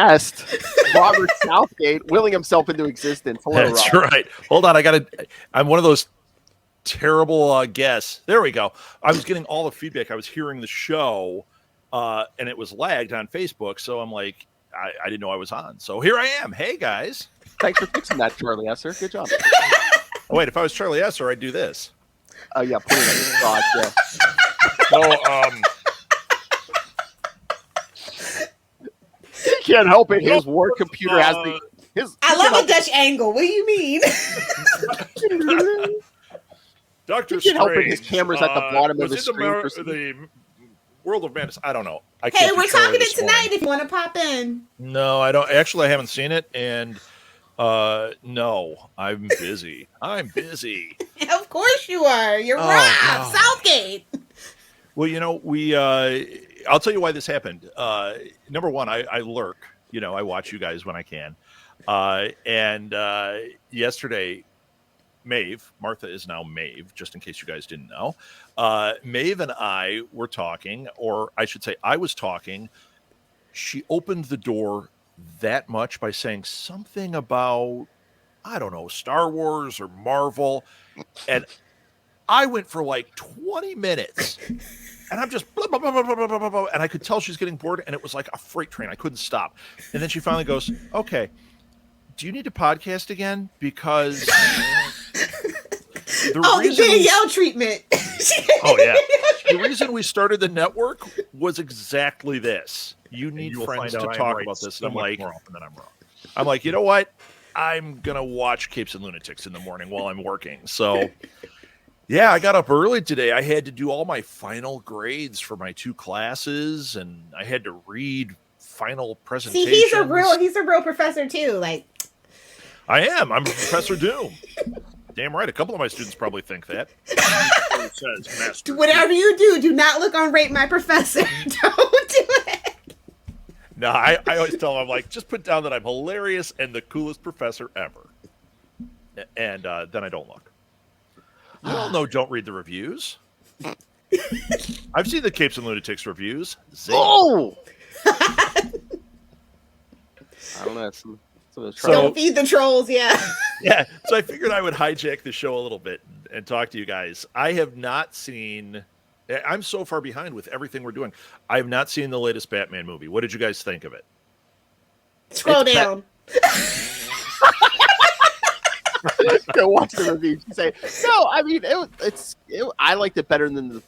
Asked Robert Southgate willing himself into existence. Hello, That's Robert. right. Hold on, I'm one of those terrible guests. There we go. I was getting all the feedback. I was hearing the show, and it was lagged on Facebook. So I'm like, I didn't know I was on. So here I am. Hey guys. Thanks for fixing that, Charlie Esser. Good job. Oh, wait, if I was Charlie Esser, I'd do this. Oh yeah, put it in the garage, yeah. So He can't help it. His work computer has the his. I love a Dutch angle. What do you mean? Doctor He can't help it. Strange. His camera's at the bottom of was the in screen. the World of Madness. I don't know. Hey, we're talking it tonight if you want to pop in. No, I don't. Actually, I haven't seen it, and no, I'm busy. I'm busy. Of course you are. You're Rob Southgate. Well, I'll tell you why this happened. Number one, I lurk. I watch you guys when I can. And yesterday, Martha is now Maeve, just in case you guys didn't know. Maeve and I were talking, or I should say I was talking. She opened the door that much by saying something about, I don't know, Star Wars or Marvel. And I went for like 20 minutes. And I'm just blah, blah, blah, blah, blah, blah, blah, blah, and I could tell she's getting bored, and it was like a freight train. I couldn't stop. And then she finally goes, okay, do you need to podcast again? Because the Danielle treatment. Oh, yeah. The reason we started the network was exactly this. You need friends to talk about this. And I'm like, more often than I'm wrong. I'm like, you know what? I'm going to watch Capes and Lunatics in the morning while I'm working. So, yeah, I got up early today. I had to do all my final grades for my 2 classes, and I had to read final presentations. See, he's a real professor too. Like, I am. I'm Professor Doom. Damn right. A couple of my students probably think that. Whatever you do not look on Rate My Professor. Don't do it. No, I always tell them, I'm like, just put down that I'm hilarious and the coolest professor ever. And then I don't look. You all know don't read the reviews. I've seen the Capes and Lunatics reviews. Oh! I don't know. Don't feed the trolls, yeah. Yeah, so I figured I would hijack the show a little bit and talk to you guys. I have not seen... I'm so far behind with everything we're doing. I have not seen the latest Batman movie. What did you guys think of it? Scroll down. Go watch the review. Say no. I mean, I liked it better than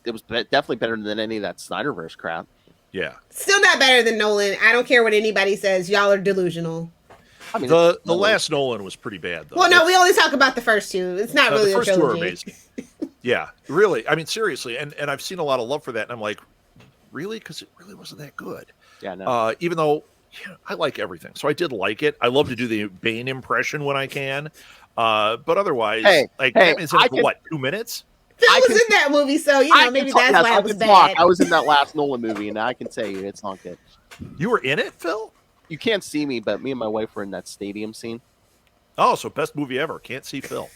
It was definitely better than any of that Snyderverse crap. Yeah. Still not better than Nolan. I don't care what anybody says. Y'all are delusional. I mean, the last Nolan was pretty bad, though. Well, no, we only talk about the first 2. It's not really the a first 2 are trilogy. amazing. Yeah, really. I mean, seriously. And I've seen a lot of love for that. And I'm like, really? Because it really wasn't that good. Yeah, no. Even though I like everything. So I did like it. I love to do the Bane impression when I can. But otherwise, Batman's in it for what, 2 minutes? Phil was in that movie, so, maybe that's why it was bad. I was in that last Nolan movie, and I can say it's not good. You were in it, Phil? You can't see me, but me and my wife were in that stadium scene. Oh, so best movie ever. Can't see Phil.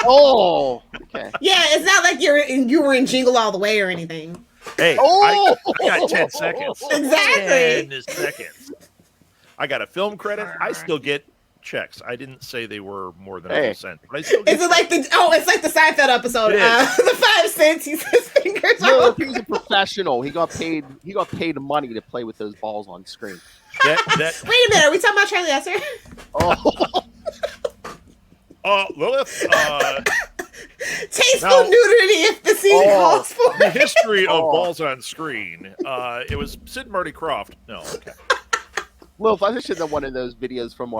Oh, okay. Yeah, it's not like you were in Jingle All the Way or anything. Hey, I got 10 seconds. Exactly. 10 seconds. I got a film credit. I still get checks. I didn't say they were more than a cent. But I still get it's like the Seinfeld episode. The 5 cents. He says fingers. No, he was a professional. He got paid money to play with those balls on screen. Wait a minute. Are we talking about Charlie Esser? Lilith. Tasteful nudity if the scene calls for it. The history of balls on screen. It was Sid and Marty Krofft. No, okay. Lilith, I should have done one of those videos from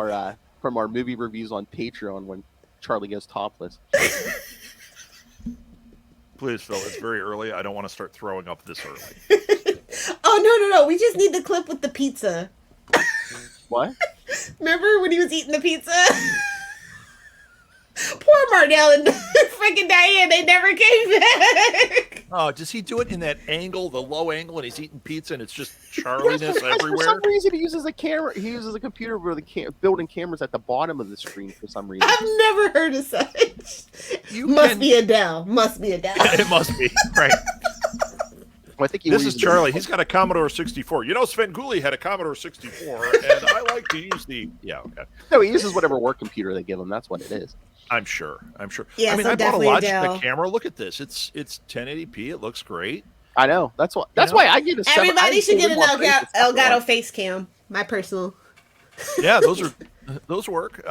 our movie reviews on Patreon when Charlie goes topless. Please, Phil, it's very early. I don't want to start throwing up this early. Oh, no. We just need the clip with the pizza. What? Remember when he was eating the pizza? Poor Marnell and freaking Diane, they never came back. Oh, does he do it in that angle, the low angle, and he's eating pizza and it's just Charlie-ness everywhere? For some reason, he uses a camera. He uses a computer where building cameras at the bottom of the screen for some reason. I've never heard of such. Must be Adele. It must be, right. Well, I think This is Charlie. He's got a Commodore 64. You know, Sven Gulli had a Commodore 64, and I like to use the. Yeah, okay. No, he uses whatever work computer they give him. That's what it is. I'm sure. Yeah, I mean, so I bought a definitely Logitech camera. Look at this. It's 1080p. It looks great. I know. That's why I get a 7. Everybody should get an Elgato Elgato face cam. My personal. Yeah, those work.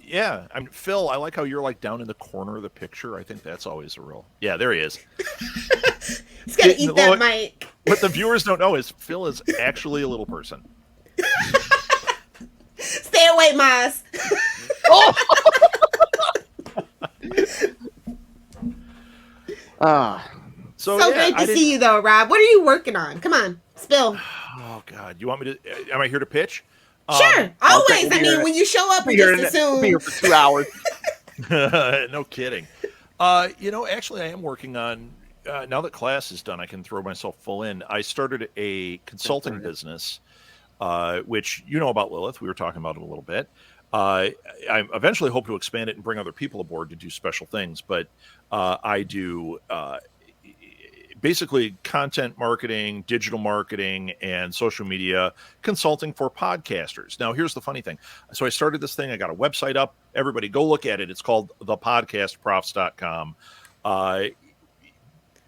Yeah, I mean, Phil, I like how you're like down in the corner of the picture. I think that's always a real. Yeah, there he is. He's got to eat that mic. What the viewers don't know is Phil is actually a little person. Stay away, Maz. So great to see you, though, Rob. What are you working on? Come on, spill. Oh God, you want me to? Am I here to pitch? Sure, always. I mean, when you show up, we just assume. We'll be here for 2 hours. No kidding. Actually, I am working on. Now that class is done, I can throw myself full in. I started a consulting business, which you know about Lilith. We were talking about it a little bit. I eventually hope to expand it and bring other people aboard to do special things. But I do basically content marketing, digital marketing, and social media consulting for podcasters. Now, here's the funny thing. So I started this thing. I got a website up. Everybody go look at it. It's called thepodcastprofs.com.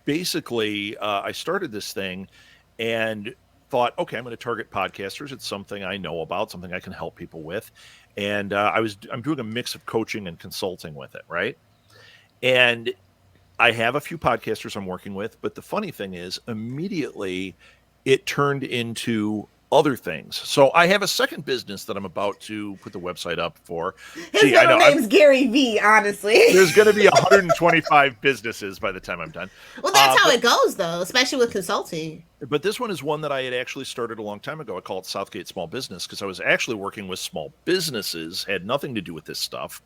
Basically, I started this thing and thought, okay, I'm going to target podcasters. It's something I know about, something I can help people with. And I'm doing a mix of coaching and consulting with it, right? And I have a few podcasters I'm working with, but the funny thing is immediately it turned into other things. So I have a second business that I'm about to put the website up for. His middle name's Gary V, honestly. There's going to be 125 businesses by the time I'm done. Well, that's how it goes, though, especially with consulting. But this one is one that I had actually started a long time ago. I call it Southgate Small Business because I was actually working with small businesses, had nothing to do with this stuff.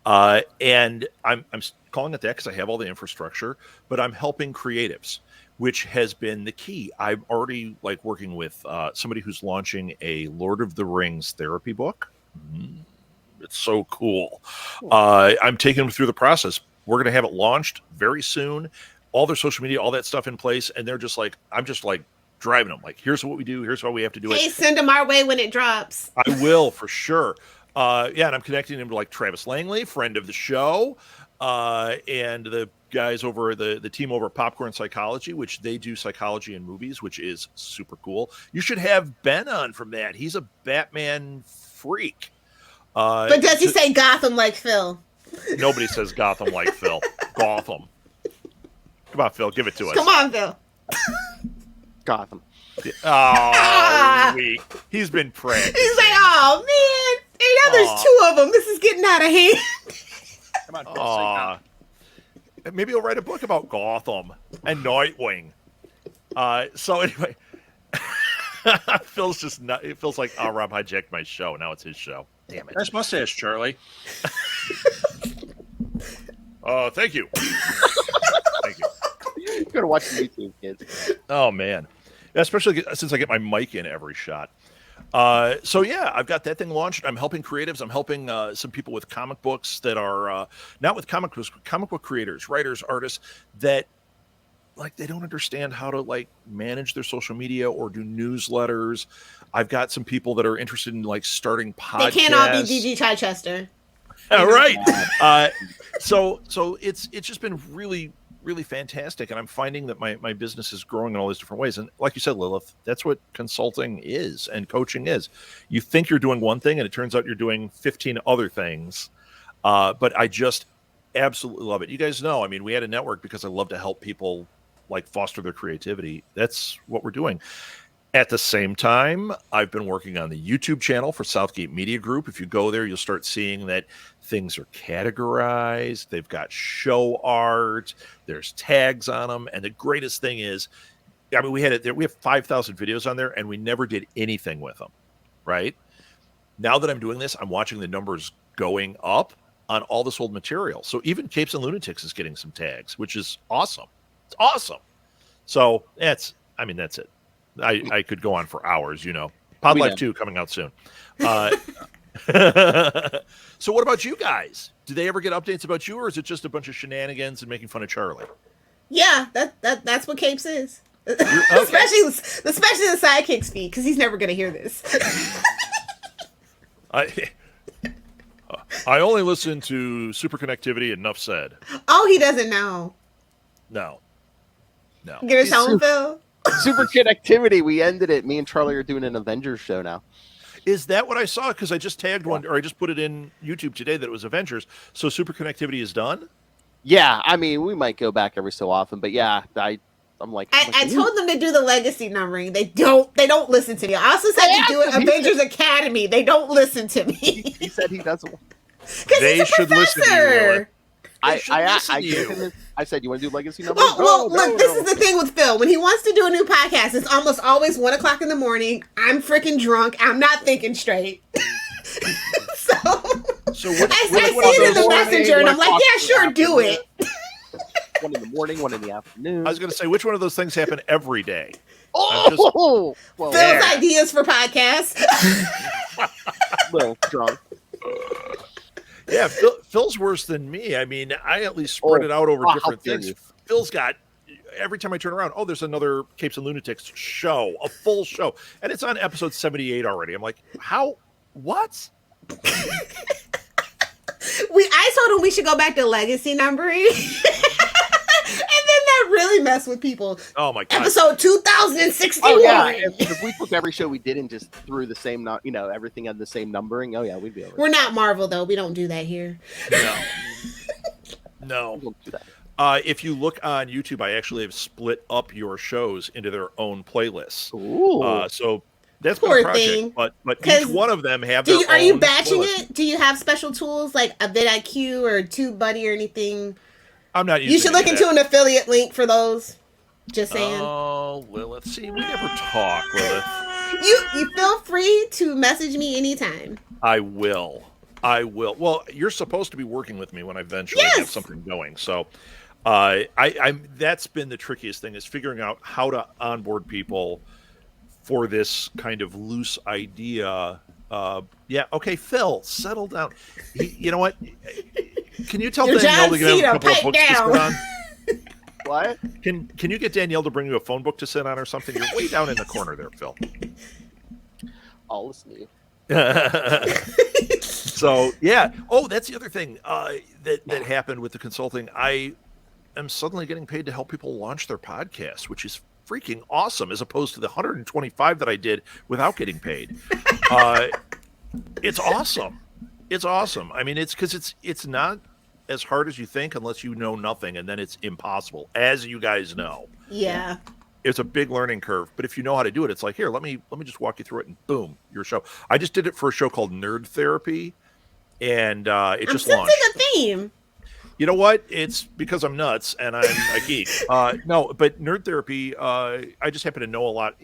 And I'm calling it that because I have all the infrastructure, but I'm helping creatives, which has been the key. I'm already working with somebody who's launching a Lord of the Rings therapy book. It's so cool. I'm taking them through the process. We're going to have it launched very soon. All their social media, all that stuff in place. And they're just I'm just driving them. Here's what we do. Here's how we have to do it. Hey, send them our way when it drops. I will, for sure. And I'm connecting them to Travis Langley, friend of the show, and the guys over the team over at Popcorn Psychology, which they do psychology in movies, which is super cool. You should have Ben on from that. He's a Batman freak. But does he say Gotham like Phil? Nobody says Gotham like Phil. Gotham. Come on, Phil, give it to us. Come on, Phil. Gotham. Oh, weak. He's been pranked. He's like, oh man. Hey, now there's 2 of them. This is getting out of hand. Come on, Phil, say Gotham. Maybe he'll write a book about Gotham and Nightwing. So anyway, Phil's just not. It feels like Rob hijacked my show. Now it's his show. Damn it! Nice mustache, Charlie. Thank you. Thank you. You gotta watch the YouTube, kids. Oh man, especially since I get my mic in every shot. So yeah, I've got that thing launched. I'm helping creatives. I'm helping some people with comic books that are not with comic book creators, writers, artists that they don't understand how to manage their social media or do newsletters. I've got some people that are interested in starting podcasts. They can't all be DG Chichester. All right. So it's just been really, really fantastic. And I'm finding that my business is growing in all these different ways. And like you said, Lilith, that's what consulting is and coaching is. You think you're doing one thing and it turns out you're doing 15 other things. But I just absolutely love it. You guys know, I mean, we had a network because I love to help people foster their creativity. That's what we're doing. At the same time, I've been working on the YouTube channel for Southgate Media Group. If you go there, you'll start seeing that things are categorized. They've got show art. There's tags on them. And the greatest thing is, I mean, we have 5,000 videos on there, and we never did anything with them, right? Now that I'm doing this, I'm watching the numbers going up on all this old material. So even Capes and Lunatics is getting some tags, which is awesome. It's awesome. So that's it. I could go on for hours, Pod Life 2 coming out soon. So what about you guys? Do they ever get updates about you, or is it just a bunch of shenanigans and making fun of Charlie? Yeah, that's what Capes is. Okay. especially the sidekicks feed, because he's never gonna hear this. I only listen to Super Connectivity. Enough said. Oh, he doesn't know. No. Get his home, Phil. Super Connectivity. We ended it. Me and Charlie are doing an Avengers show now. Is that what I saw? Because I just tagged one, or I just put it in YouTube today that it was Avengers. So Super Connectivity is done? Yeah, I mean, we might go back every so often, but yeah, I'm like, I told them to do the legacy numbering. They don't listen to me. I also said to do it Avengers Academy. They don't listen to me. He said he doesn't. They should listen to you, Lilith. I said, you want to do legacy numbers? Well, look, this is the thing with Phil. When he wants to do a new podcast, it's almost always 1 o'clock in the morning. I'm freaking drunk. I'm not thinking straight. So I see it in the messenger, and I'm like, yeah, sure, do it. 1 in the morning, 1 in the afternoon. I was going to say, which one of those things happen every day? Well, Phil's ideas for podcasts. Little drunk. Yeah, Phil's worse than me. I mean, I at least spread it out over different things. Phil's got, every time I turn around, there's another Capes and Lunatics show, a full show. And it's on episode 78 already. I'm like, how? What? I told him we should go back to legacy numbering. And then that really messed with people. Oh my god! Episode 2061. Oh yeah, if we took every show we did and just threw the same, everything had the same numbering. Oh yeah, we'd be over. We're not Marvel though. We don't do that here. No. We don't do that. If you look on YouTube, I actually have split up your shows into their own playlists. Ooh. So that's Poor been a project, thing. but each one of them have their own. Are you batching playlist. it? Do you have special tools like a vidIQ or TubeBuddy or anything? I'm not using. You should look into an affiliate link for those. Just saying. Oh, Lilith. See, we never talk, Lilith. You feel free to message me anytime. I will. Well, you're supposed to be working with me when I eventually have something going. So, I'm. That's been the trickiest thing is figuring out how to onboard people for this kind of loose idea. Yeah. Okay, Phil, settle down. You know what? Can you tell Danielle to get a couple of books to sit on? What? Can you get Danielle to bring you a phone book to sit on or something? You're way down in the corner there, Phil. I'll listen to you. So yeah. Oh, that's the other thing that happened with the consulting. I am suddenly getting paid to help people launch their podcasts, which is freaking awesome, as opposed to the 125 that I did without getting paid. It's awesome. It's awesome. I mean, it's because it's not as hard as you think unless you know nothing, and then it's impossible, as you guys know. Yeah. It's a big learning curve, but if you know how to do it, it's like, here, let me just walk you through it, and boom, your show. I just did it for a show called Nerd Therapy, and it just launched. I'm sensing a theme. You know what? It's because I'm nuts and I'm a geek. No, but Nerd Therapy, I just happen to know a lot.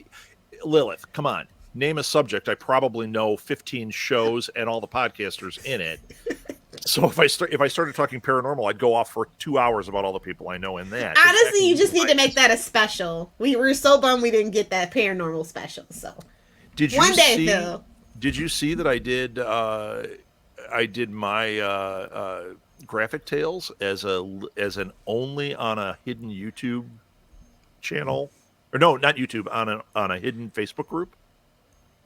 Lilith, come on. Name a subject. I probably know 15 shows and all the podcasters in it. So if I started talking paranormal, I'd go off for 2 hours about all the people I know in that. Honestly, you just need to make that a special. We were so bummed we didn't get that paranormal special. So one day, Phil. Did you see that I did my graphic tales as an only on a hidden YouTube channel, or no, not YouTube, on a hidden Facebook group?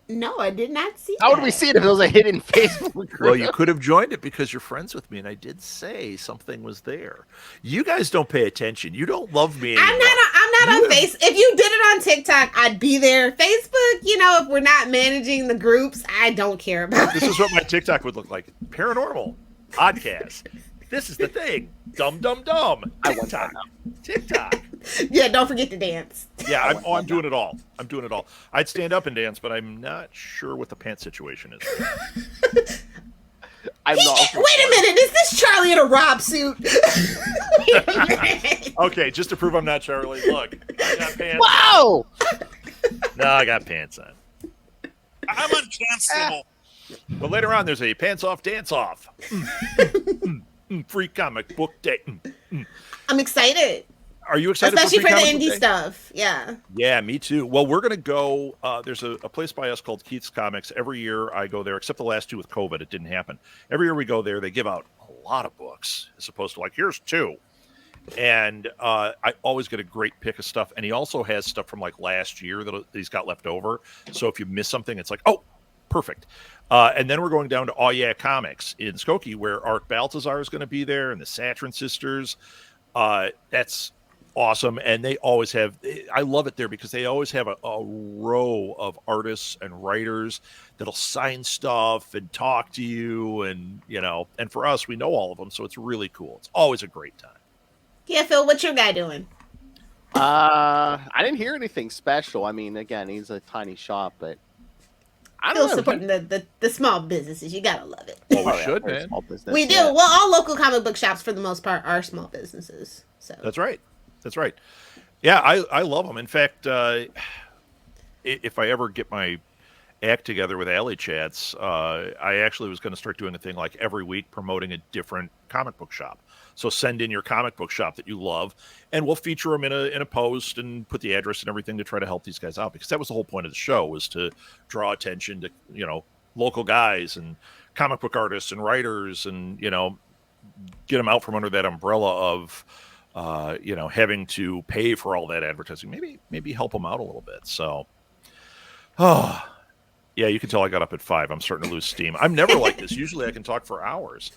No, I did not see How that. would we see it if it was a hidden Facebook group? Well, you could have joined it because you're friends with me, and I did say something was there. You guys don't pay attention. You don't love me anymore. I'm not on Facebook. If you did it on TikTok, I'd be there. Facebook, if we're not managing the groups, I don't care about This is what my TikTok would look like. Paranormal podcast. This is the thing. Dumb, dumb, dumb. TikTok. Yeah, don't forget to dance. Yeah, I'm doing it all. I'd stand up and dance, but I'm not sure what the pants situation is. Wait a minute, is this Charlie in a Rob suit? Wait a minute. Okay, just to prove I'm not Charlie, look, I got pants. Wow! No, I got pants on. I'm uncancelable. But later on, there's a pants off, dance off. Free comic book day. I'm excited. Are you excited? Especially for the indie indie stuff. Yeah. Yeah, me too. Well, we're going to go. There's a place by us called Keith's Comics. Every year I go there, except the last two with COVID. It didn't happen. Every year we go there. They give out a lot of books as opposed to like, here's 2. And I always get a great pick of stuff. And he also has stuff from like last year that he's got left over. So if you miss something, it's like, oh, perfect. And then we're going down to Oh Yeah Comics in Skokie, where Art Baltazar is going to be there and the Satrin sisters. That's awesome. And they always have, I love it there because they always have a row of artists and writers that'll sign stuff and talk to you. And, you know, and for us, we know all of them. So it's really cool. It's always a great time. Yeah, Phil, what's your guy doing? I didn't hear anything special. I mean, again, he's a tiny shop, but I don't Still know. supporting the small businesses. You gotta love it. Well, we Oh, yeah, should, very man. small business, We do. yeah. Well, all local comic book shops, for the most part, are small businesses. So That's right. That's right. Yeah, I love them. In fact, if I ever get my act together with Alley Chats, I actually was going to start doing a thing like every week promoting a different comic book shop. So send in your comic book shop that you love, and we'll feature them in a post and put the address and everything to try to help these guys out, because that was the whole point of the show, was to draw attention to, you know, local guys and comic book artists and writers, and, you know, get them out from under that umbrella of you know, having to pay for all that advertising. Maybe help them out a little bit. So yeah, you can tell I got up at 5. I'm starting to lose steam. I'm never like this. Usually I can talk for hours.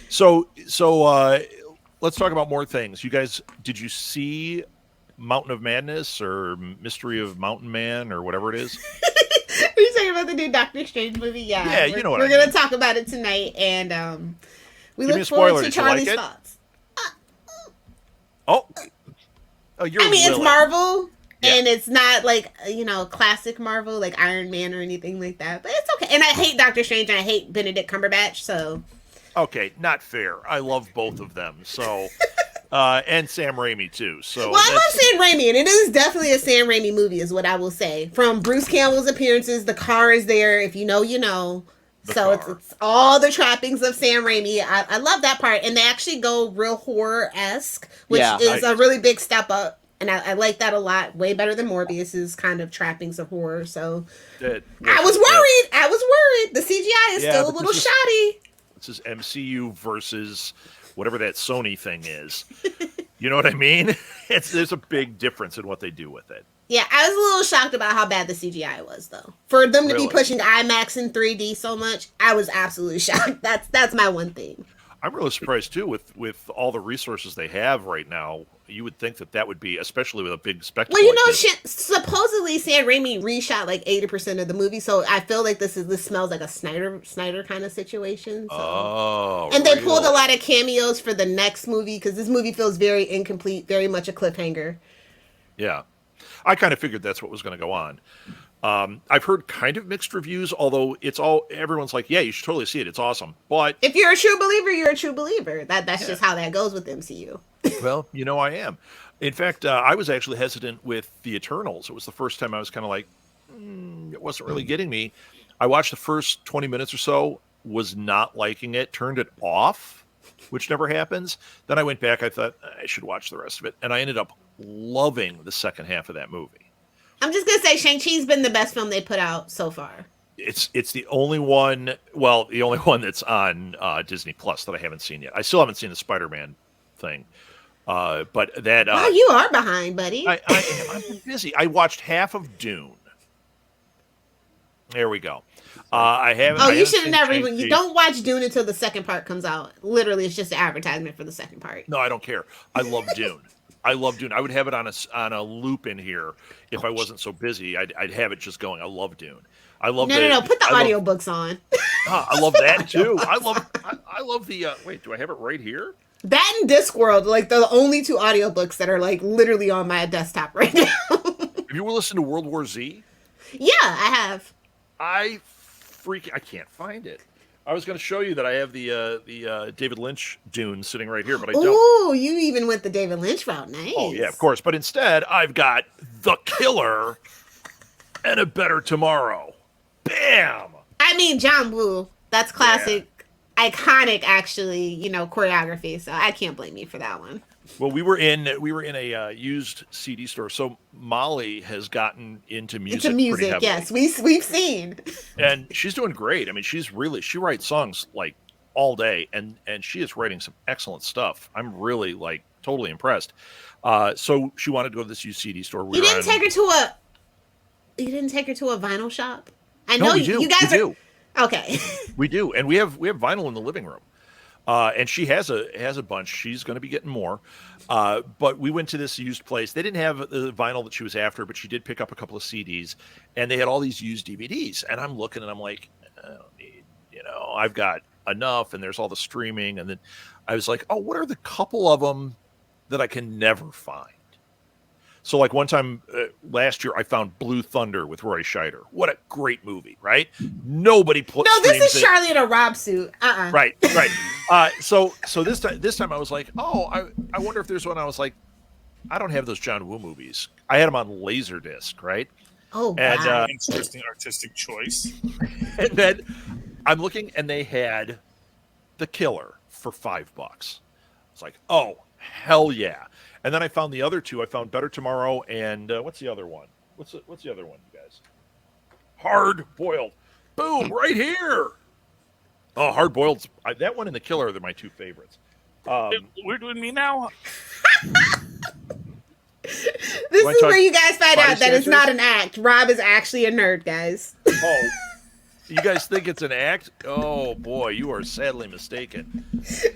So let's talk about more things. You guys, did you see Mountain of Madness or Mystery of Mountain Man or whatever it is? Are you talking about the new Doctor Strange movie? Yeah. Yeah, you know what we're I gonna mean. talk about it tonight, and we Give me look a spoiler. forward to Did you like Charlie's it? thoughts. Oh, you're I mean, it's Lilith. Marvel, Yeah. and it's not like, you know, classic Marvel like Iron Man or anything like that. But it's okay. And I hate Doctor Strange, and I hate Benedict Cumberbatch. So Okay, not fair. I love both of them. So, and Sam Raimi too. So, well, I love Sam Raimi, and it is definitely a Sam Raimi movie, is what I will say. From Bruce Campbell's appearances, the car is there. If you know, you know. The So car. it's all the trappings of Sam Raimi. I love that part, and they actually go real horror-esque, which Yeah, is a really big step up. And I like that a lot. Way better than Morbius's kind of trappings of horror. So I was worried. The CGI is Yeah, still a but little this is- shoddy. This is MCU versus whatever that Sony thing is. You know what I mean? There's a big difference in what they do with it. Yeah, I was a little shocked about how bad the CGI was, though. For them to Really? be pushing IMAX and 3D so much, I was absolutely shocked. That's my one thing. I'm really surprised too with all the resources they have right now. You would think that would be, especially with a big spectacle. Well, you like know, this. supposedly Sam Raimi reshot like 80% of the movie, so I feel like this smells like a Snyder kind of situation. So. Oh, And they pulled a really? lot of cameos for the next movie, because this movie feels very incomplete, very much a cliffhanger. Yeah, I kind of figured that's what was going to go on. I've heard kind of mixed reviews, although everyone's like, yeah, you should totally see it. It's awesome. But If you're a true believer, you're a true believer. That's just how that goes with the MCU. well, you know, I am. In fact, I was actually hesitant with the Eternals. It was the first time I was kind of like, it wasn't really getting me. I watched the first 20 minutes or so, was not liking it, turned it off, which never happens. Then I went back. I thought I should watch the rest of it. And I ended up loving the second half of that movie. I'm just going to say Shang-Chi's been the best film they put out so far. It's the only one, well, the only one that's on Disney Plus that I haven't seen yet. I still haven't seen the Spider-Man thing. But that... Wow, you are behind, buddy. I'm busy. I watched half of Dune. There we go. I haven't. Oh, I you haven't should have seen never even. Shang-Chi. You don't watch Dune until the second part comes out. Literally, it's just an advertisement for the second part. No, I don't care. I love Dune. I love Dune. I would have it on a loop in here if I wasn't so busy. I'd have it just going. I love Dune. I love. No. Put the I love- audiobooks on. I love that too. I love the. Wait, do I have it right here? That and Discworld, like the only two audiobooks that are like literally on my desktop right now. Have you ever listened to World War Z? Yeah, I have. I can't find it. I was going to show you that I have the David Lynch Dune sitting right here, but I don't. Ooh, you even went the David Lynch route. Nice. Oh yeah, of course. But instead, I've got The Killer and A Better Tomorrow. Bam! I mean, John Woo. That's classic, iconic, actually. You know, choreography. So I can't blame you for that one. Well, we were in a used CD store, so Molly has gotten into music. It's a music, pretty heavily. yes. We've seen. And she's doing great. I mean, she writes songs like all day, and she is writing some excellent stuff. I'm really like totally impressed. So she wanted to go to this UCD store. You didn't take her to a vinyl shop? I know you guys do. Okay. We do, and we have vinyl in the living room. And she has a bunch. She's going to be getting more. But we went to this used place. They didn't have the vinyl that she was after, but she did pick up a couple of CDs, and they had all these used DVDs. And I'm looking, and I'm like, I don't need, I've got enough. And there's all the streaming. And then I was like, oh, what are the couple of them that I can never find? So like one time last year, I found Blue Thunder with Roy Scheider. What a great movie, right? Nobody No, this is Charlie in a Rob suit. Right. So this time I was like, oh, I wonder if there's one. I was like, I don't have those John Woo movies. I had them on Laserdisc, right? Oh, and wow. Interesting artistic choice. And then I'm looking, and they had The Killer for $5. It's like, oh, hell yeah. And then I found the other two. I found Better Tomorrow and what's the other one? What's the other one, you guys? Hard Boiled. Boom, right here. Oh, Hard Boiled. That one and The Killer are my two favorites. We're doing me now? This is where you guys find out that it's not an act. Rob is actually a nerd, guys. Oh, you guys think it's an act? Oh, boy, you are sadly mistaken.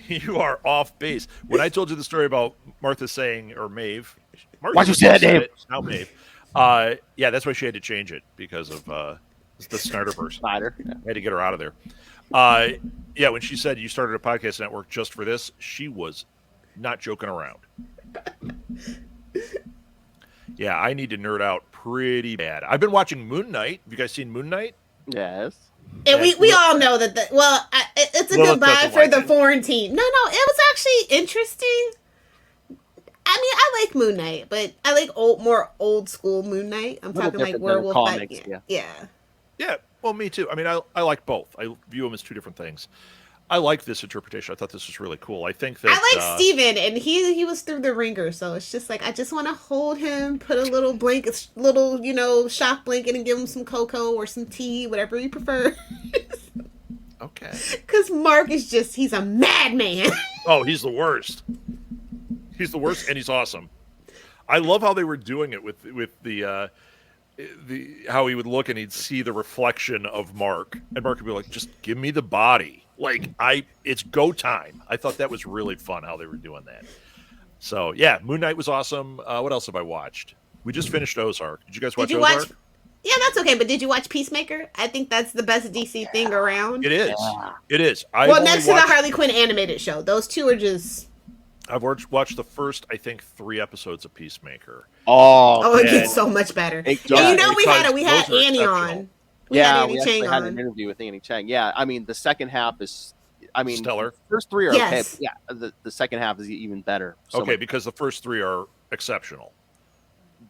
You are off base. When I told you the story about Martha saying, or Maeve. Why'd you say that name? Now Maeve. Yeah, that's why she had to change it because of the Snyderverse. Snyder. Yeah. I had to get her out of there. Yeah, when she said you started a podcast network just for this, she was not joking around. Yeah, I need to nerd out pretty bad. I've been watching Moon Knight. Have you guys seen Moon Knight? Yes. And we all know that. It's a Lilith goodbye for the it. foreign team. No, it was actually interesting. I mean, I like Moon Knight, but I like more old school Moon Knight. I'm talking like werewolf comics, fight. yeah. Yeah, well, me too. I mean, I like both. I view them as two different things. I like this interpretation. I thought this was really cool. I think that I like Steven, and he was through the ringer, so it's just like I just want to hold him, put a little blanket, shock blanket, and give him some cocoa or some tea, whatever you prefer. Okay. Because Mark is he's a madman. Oh, he's the worst. He's the worst, and he's awesome. I love how they were doing it with the how he would look and he'd see the reflection of Mark, and Mark would be like, "Just give me the body." Like it's go time. I thought that was really fun how they were doing that. So yeah, Moon Knight was awesome. What else have I watched? We just finished Ozark. Did you guys watch Ozark? Yeah, that's okay. But did you watch Peacemaker? I think that's the best DC thing around. It is. Yeah. It is. Next to the Harley Quinn animated show, those two are just. I've watched the first, I think, 3 episodes of Peacemaker. Oh, it gets so much better. And we had Annie on. We had an interview with Annie Chang. Yeah, I mean the second half is, stellar. The first 3 are okay. But yeah, the second half is even better. Because the first 3 are exceptional.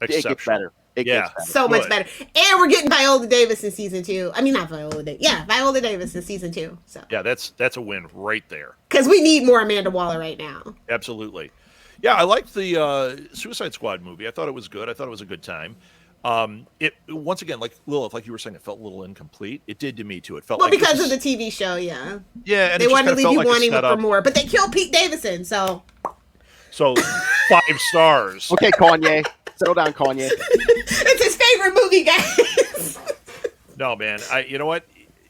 It gets better. It gets better. So much better. And we're getting Viola Davis in season 2. I mean, not Viola Davis. Yeah, Viola Davis in season 2. So yeah, that's a win right there. Because we need more Amanda Waller right now. Absolutely. Yeah, I liked the Suicide Squad movie. I thought it was good. I thought it was a good time. It once again, like Lilith, like you were saying, it felt a little incomplete. It did to me too. It felt because of the TV show. Yeah. Yeah, and they wanted to leave you wanting for more, but they killed Pete Davidson. So 5 stars. Okay, Kanye. Settle down, Kanye. It's his favorite movie, guys. No, man. You know what?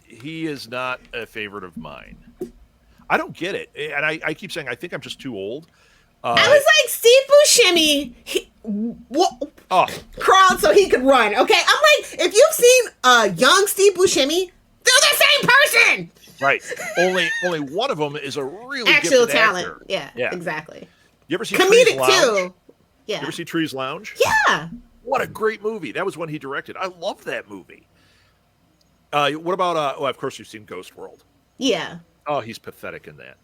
He is not a favorite of mine. I don't get it. And I keep saying I think I'm just too old. I was like, Steve Buscemi crawled so he could run. Okay? I'm like, if you've seen young Steve Buscemi, they're the same person. Right. Only one of them is a really actual gifted talent. actor. Yeah, exactly. You ever see Comedic Trees Lounge? too. Yeah. You ever see Trees Lounge? Yeah. What a great movie. That was one he directed. I love that movie. What about, of course you've seen Ghost World. Yeah. Oh, he's pathetic in that.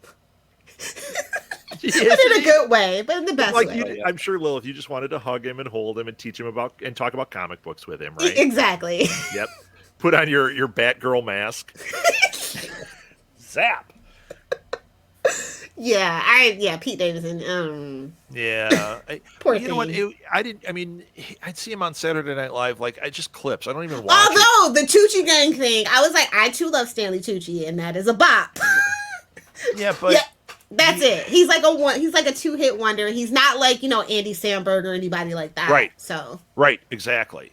But in a good way, but in the best way. I'm sure, Lilith, you just wanted to hug him and hold him and teach him and talk about comic books with him, right? Exactly. Yep. Put on your Batgirl mask. Zap. Yeah, Pete Davidson. Yeah. Poor you thing. know what? I'd see him on Saturday Night Live, just clips. I don't even watch Although, the Tucci gang thing, I was like, I too love Stanley Tucci, and that is a bop. Yeah, but That's it. He's like a 2-hit wonder. He's not like, Andy Samberg or anybody like that. Right. So. Right. Exactly.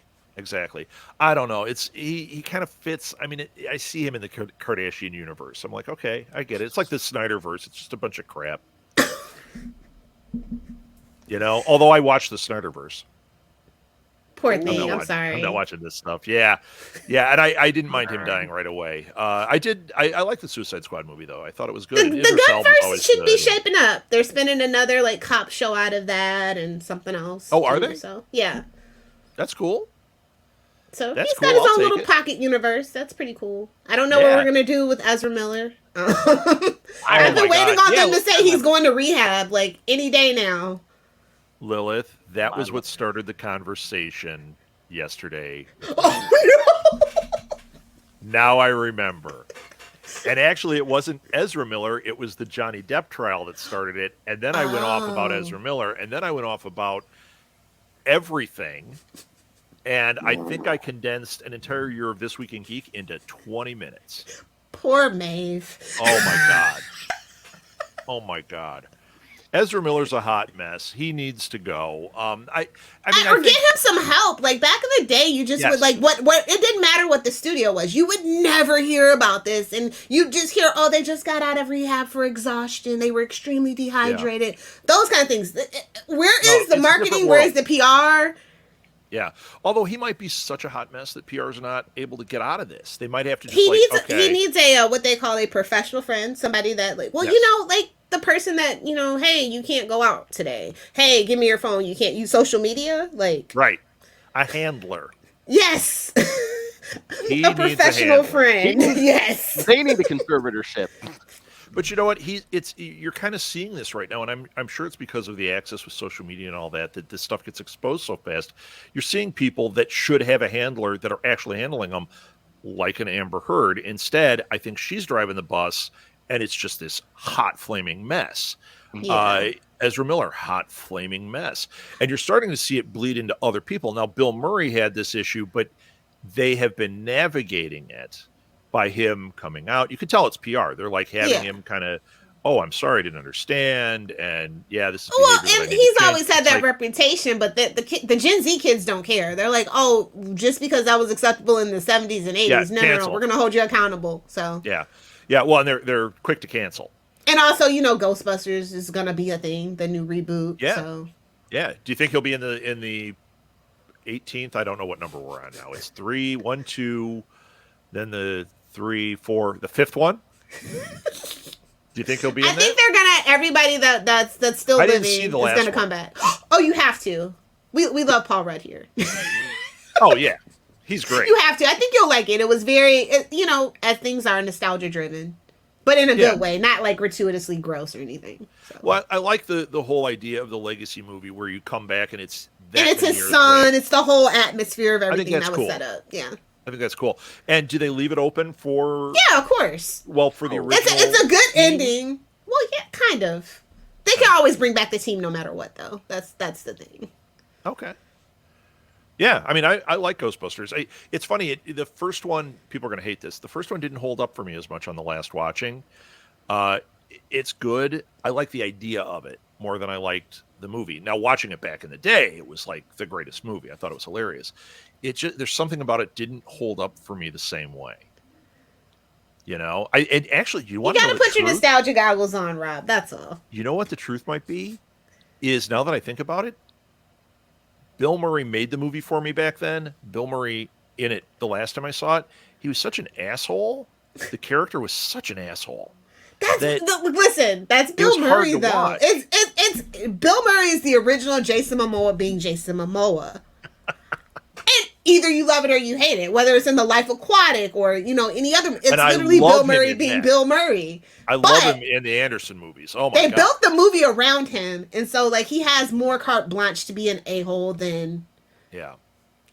I don't know. He kind of fits. I mean, I see him in the Kardashian universe. I'm like, okay, I get it. It's like the Snyderverse. It's just a bunch of crap. Although I watched the Snyderverse. Poor thing. I'm sorry. I'm not watching this stuff. Yeah. And I didn't mind him dying right away. I like the Suicide Squad movie though. I thought it was good. The Gunverse should be shaping up. They're spinning another like cop show out of that and something else. Oh, are they? So yeah. That's cool. So he's got his own little pocket universe. That's pretty cool. I don't know what we're gonna do with Ezra Miller. I've been waiting on them to say he's going to rehab like any day now. Lilith, that was what started the conversation yesterday. Oh, no. Now I remember. And actually, it wasn't Ezra Miller. It was the Johnny Depp trial that started it. And then I went off about Ezra Miller. And then I went off about everything. And I think I condensed an entire year of This Week in Geek into 20 minutes. Poor Maeve. Oh, my God. Ezra Miller's a hot mess. He needs to go. I think, get him some help. Like back in the day, you just would like what it didn't matter what the studio was. You would never hear about this, and you just hear, oh, they just got out of rehab for exhaustion. They were extremely dehydrated. Yeah. Those kind of things. Where is the marketing? Where is the PR? Yeah. Although he might be such a hot mess that PR is not able to get out of this. They might have to just he needs a what they call a professional friend, somebody that like the person that, hey, you can't go out today. Hey, give me your phone. You can't use social media. Like right. A handler. Yes. A professional friend. Yes. They need a conservatorship. But you know what? You're kind of seeing this right now, and I'm sure it's because of the access with social media and all that this stuff gets exposed so fast. You're seeing people that should have a handler that are actually handling them, like an Amber Heard. Instead, I think she's driving the bus, and it's just this hot flaming mess. Yeah. Ezra Miller, hot flaming mess, and you're starting to see it bleed into other people. Now, Bill Murray had this issue, but they have been navigating it by him coming out. You can tell it's PR. They're like having him kind of, oh, I'm sorry, I didn't understand. And this is and he's always had that reputation, but the Gen Z kids don't care. They're like, oh, just because that was acceptable in the 70s and 80s, no, we're going to hold you accountable. So yeah. Well, and they're quick to cancel. And also, Ghostbusters is going to be a thing, the new reboot. Yeah. So. Yeah. Do you think he'll be in the 18th? I don't know what number we're on now. It's 3, 1, 2, then the 3, 4, the 5th one. Do you think he'll be in there? I think they're gonna everybody that's still living is gonna come back. Oh, you have to. We love Paul Rudd here. Oh yeah, he's great. You have to. I think you'll like it. It was very, as things are, nostalgia driven, but in a good way, not like gratuitously gross or anything. So. Well, I like the whole idea of the legacy movie where you come back and it's his son. Later. It's the whole atmosphere of everything that was set up. Yeah. I think that's cool. And do they leave it open for? Yeah, of course. Well, for the original, it's a good ending. Well, yeah, kind of. They can always bring back the team no matter what, though. That's the thing. Okay. Yeah, I mean, I like Ghostbusters. It's funny. The first one, people are going to hate this. The first one didn't hold up for me as much on the last watching. It's good. I like the idea of it more than I liked the movie. Now, watching it back in the day, it was like the greatest movie. I thought it was hilarious. There's something about it didn't hold up for me the same way. And actually, you want to know the put your nostalgia goggles on, Rob. That's all. You know what the truth might be? Is now that I think about it, Bill Murray made the movie for me back then. Bill Murray in it the last time I saw it, he was such an asshole. The character was such an asshole. Listen, that's Bill Murray though. It's Bill Murray is the original Jason Momoa being Jason Momoa. And either you love it or you hate it, whether it's in The Life Aquatic or any other. It's literally Bill Murray being Bill Murray. I love him in the Anderson movies. Oh my God! They built the movie around him, and so like he has more carte blanche to be an a-hole than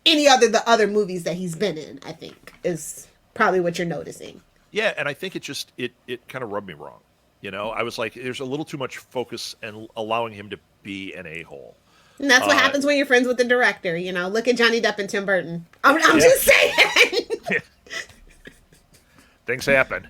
any the other movies that he's been in. I think is probably what you're noticing. Yeah, and I think it kind of rubbed me wrong. I was like, there's a little too much focus and allowing him to be an a-hole. And that's what happens when you're friends with the director. Look at Johnny Depp and Tim Burton. I'm just saying. Things happen.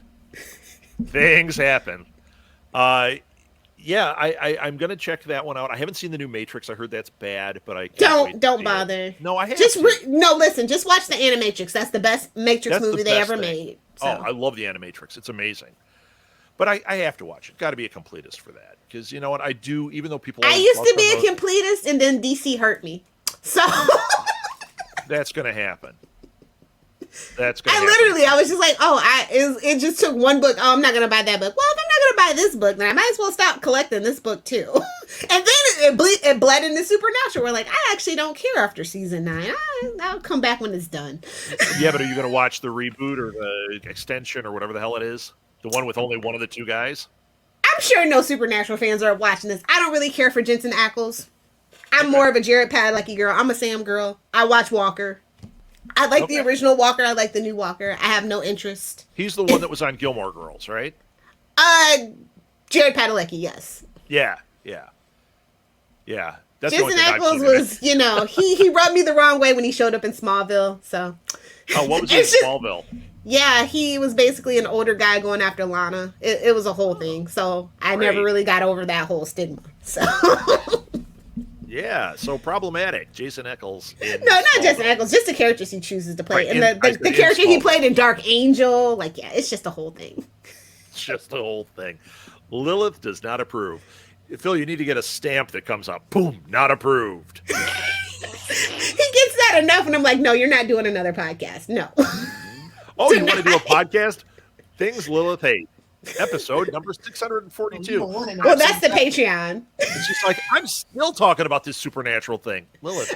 Yeah, I'm gonna check that one out. I haven't seen the new Matrix. I heard that's bad, but I can't Don't bother. No, I have. Listen. Just watch the Animatrix. That's the best Matrix movie they ever made. So. Oh, I love the Animatrix. It's amazing. But I have to watch it. Got to be a completist for that, because you know what I do. Even though people, I used to be a completist, and then DC hurt me. So that's gonna happen. I was just like, it just took one book. Oh, I'm not gonna buy that book. Well, if I'm not gonna buy this book, then I might as well stop collecting this book too. And then it bled into Supernatural. We're like, I actually don't care after season 9. I'll come back when it's done. Yeah, but are you gonna watch the reboot or the extension or whatever the hell it is? The one with only one of the two guys? I'm sure no Supernatural fans are watching this. I don't really care for Jensen Ackles. I'm more of a Jared Padalecki girl. I'm a Sam girl. I watch Walker. I like the original Walker. I like the new Walker. I have no interest. He's the one that was on Gilmore Girls, right? Jared Padalecki, yes. Yeah. That's Jensen Ackles was, he rubbed me the wrong way when he showed up in Smallville. So. Oh, what was he in Smallville? Yeah, he was basically an older guy going after Lana. It was a whole thing. So I never really got over that whole stigma. So. Yeah, so problematic. Jason Ackles. No, not Jason Ackles. Just the characters he chooses to play. And the character he played in Dark Angel. It's just the whole thing. It's just the whole thing. Lilith does not approve. Phil, you need to get a stamp that comes up. Boom, not approved. He gets that enough, and I'm like, no, you're not doing another podcast. No. Oh, you want to do a podcast? Things Lilith hates. Episode number 642. Well, that's the Patreon. And she's like, I'm still talking about this supernatural thing. Lilith,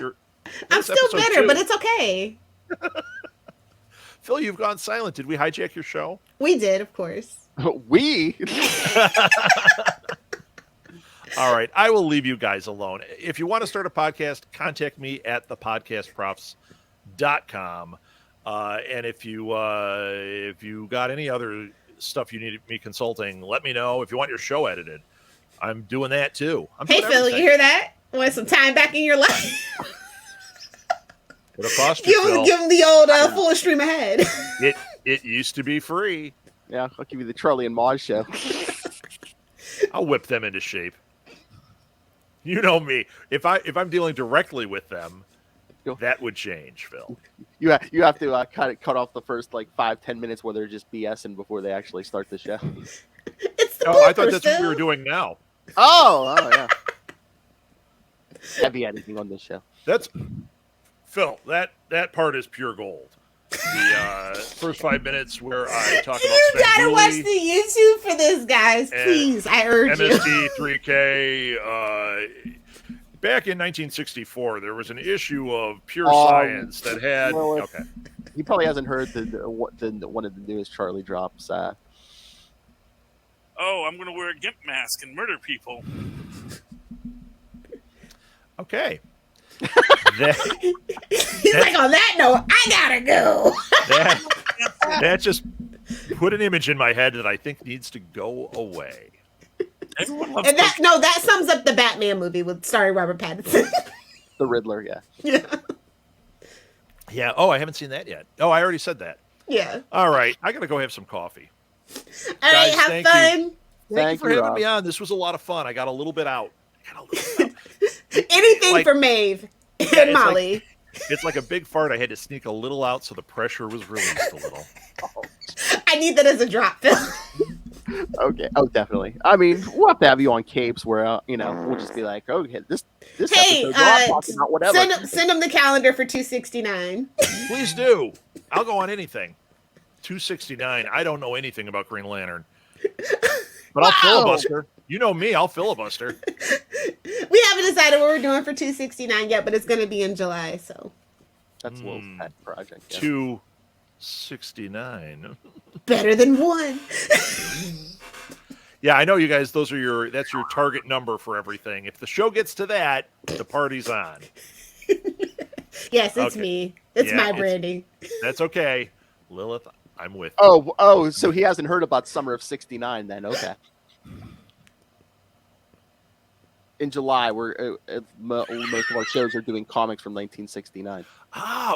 I'm still bitter, but it's okay. Phil, you've gone silent. Did we hijack your show? We did, of course. We? All right. I will leave you guys alone. If you want to start a podcast, contact me at thepodcastprofs.com. And if you got any other stuff you need me consulting, let me know. If you want your show edited, I'm doing that too. Hey, Phil, you hear that? Want some time back in your life? It'll cost you, Phil. Give him the old full stream ahead. It used to be free. Yeah, I'll give you the Charlie and Maude show. I'll whip them into shape. You know me. If I'm dealing directly with them, that would change, Phil. You have to cut off the first 5-10 minutes where they're just BSing before they actually start the show. It's the I thought that's what we were doing now. Oh yeah. Heavy editing on this show. That's Phil. That part is pure gold. The first 5 minutes where I talk about you gotta watch the YouTube for this, guys. Please, I urge you. MST 3K. Back in 1964, there was an issue of Pure Science that had. Well, he probably hasn't heard the one of the newest Charlie drops. I'm going to wear a gimp mask and murder people. Okay. He's like, on that note, I gotta go. That just put an image in my head that I think needs to go away. Everyone loves that sums up the Batman movie with starring Robert Pattinson. The Riddler, yeah. Yeah. Oh, I haven't seen that yet. Oh, I already said that. Yeah. All right. I gotta go have some coffee. All right, have fun. Thank you for having me on. This was a lot of fun. I got a little bit out. Anything for Maeve and Molly. It's like a big fart. I had to sneak a little out so the pressure was released a little. I need that as a drop, Phil. Okay. Oh, definitely. I mean, we'll have to have you on Capes where we'll just be like, okay, this episode, talking about whatever. Send them the calendar for 269. Please do. I'll go on anything. 269. I don't know anything about Green Lantern, but I'll filibuster. You know me. I'll filibuster. We haven't decided what we're doing for 269 yet, but it's going to be in July. So that's a little pet project. Yeah. 269. Better than one. Yeah, I know you guys. That's your target number for everything. If the show gets to that, the party's on. Yes, it's me. It's my branding. That's okay, Lilith. I'm with. Oh, so he hasn't heard about Summer of '69 then? Okay. In July, most of our shows are doing comics from 1969.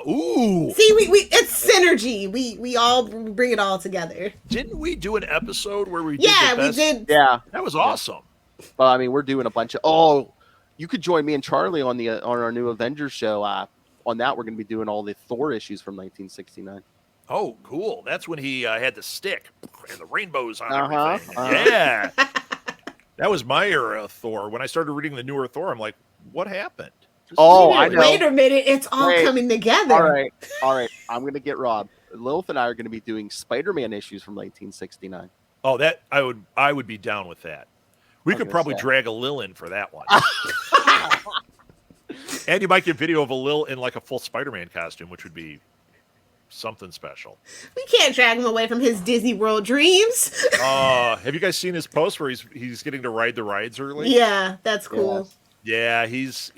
Ooh. See, we it's synergy. We all bring it all together. Didn't we do an episode where we did we did. Yeah. That was awesome. But I mean, we're doing a bunch of. Oh, you could join me and Charlie on our new Avengers show. On that, we're going to be doing all the Thor issues from 1969. Oh, cool! That's when he had the stick and the rainbows on everything. Yeah, that was my era of Thor. When I started reading the newer Thor, I'm like, what happened? I know. Wait a minute, it's all coming together. All right. I'm going to get Rob. Lilith and I are going to be doing Spider-Man issues from 1969. Oh, that I would be down with that. We could probably drag a Lil in for that one. And you might get video of a Lil in like a full Spider-Man costume, which would be something special. We can't drag him away from his Disney World dreams. Have you guys seen his post where he's getting to ride the rides early? Yeah, that's cool. Yeah, he's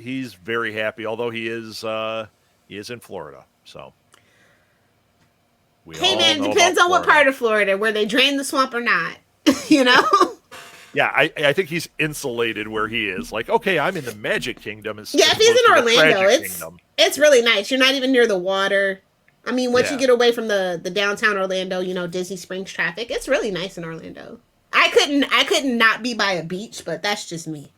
very happy, although he is in Florida. So hey man, depends on what part of Florida, where they drain the swamp or not. You know? Yeah, I think he's insulated where he is. Like, okay, I'm in the Magic Kingdom. If he's in Orlando, it's really nice. You're not even near the water. I mean, once you get away from the downtown Orlando, Disney Springs traffic, it's really nice in Orlando. I couldn't not be by a beach, but that's just me.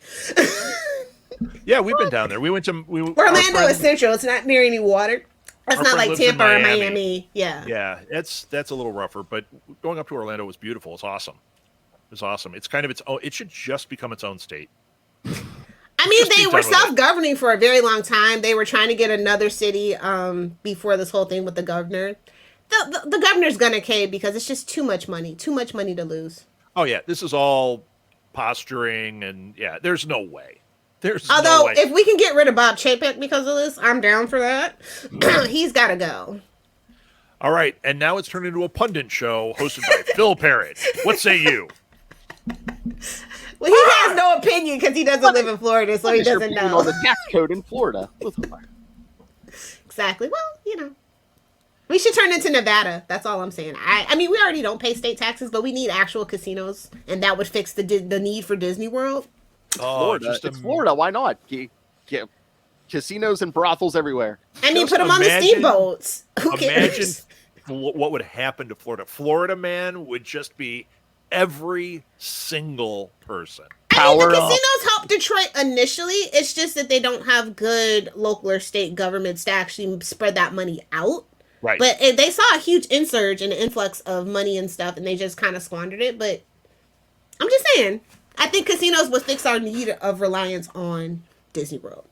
Yeah, we've been down there. We went to Orlando is central. It's not near any water. It's not like Tampa or Miami. Yeah. Yeah, that's a little rougher, but going up to Orlando was beautiful. It's awesome. It's awesome. It's kind of its own. It should just become its own state. I mean, they were self-governing for a very long time. They were trying to get another city before this whole thing with the governor. The governor's gonna cave because it's just too much money to lose. Oh yeah, this is all posturing, and there's no way. Although, if we can get rid of Bob Chapek because of this, I'm down for that. He's got to go. All right, and now it's turned into a pundit show hosted by Phil Perich. What say you? Well, he has no opinion because he doesn't live in Florida, so he doesn't know. On the tax code in Florida. Exactly. Well, we should turn into Nevada. That's all I'm saying. I mean, we already don't pay state taxes, but we need actual casinos, and that would fix the need for Disney World. Florida. It's Florida. Why not? Get casinos and brothels everywhere. I mean, put them on the steamboats. Who cares? Imagine what would happen to Florida. Florida man would just be every single person. I mean, the casinos helped Detroit initially. It's just that they don't have good local or state governments to actually spread that money out. Right. But they saw a huge insurge and influx of money and stuff, and they just kind of squandered it. But I'm just saying, I think casinos would fix our need of reliance on Disney World.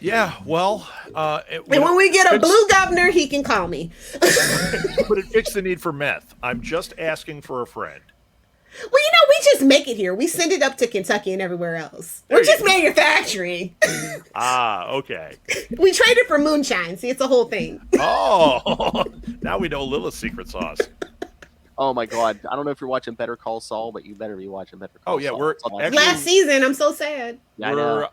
Yeah, well... and when we get a blue governor, he can call me. But it fixed the need for meth. I'm just asking for a friend. Well, we just make it here. We send it up to Kentucky and everywhere else. We're just manufacturing. Okay. We trade it for moonshine. See, it's a whole thing. Oh, now we know Lilith's secret sauce. Oh my God! I don't know if you're watching Better Call Saul, but you better be watching Better Call Saul. Oh yeah, we're actually, last season. I'm so sad. Yeah,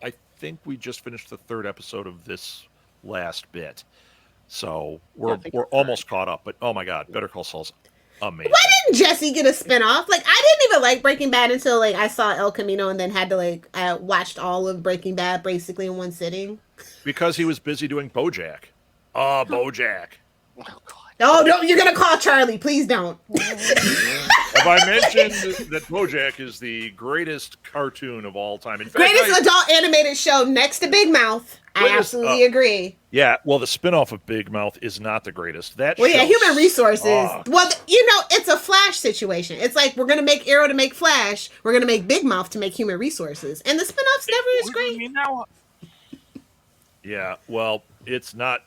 I think we just finished the third episode of this last bit, so we're almost caught up. But oh my God, Better Call Saul's amazing. Why didn't Jesse get a spinoff? Like, I didn't even like Breaking Bad until I saw El Camino, and then had to I watched all of Breaking Bad basically in one sitting. Because he was busy doing BoJack. BoJack. Oh God. Oh, no, you're going to call Charlie. Please don't. Have I mentioned that BoJack is the greatest cartoon of all time? In fact, greatest adult animated show next to Big Mouth. I absolutely agree. Yeah, well, the spinoff of Big Mouth is not the greatest. Human Resources. Well, it's a Flash situation. It's like, we're going to make Arrow to make Flash. We're going to make Big Mouth to make Human Resources. And the spinoff's never as great. Yeah, well, it's not...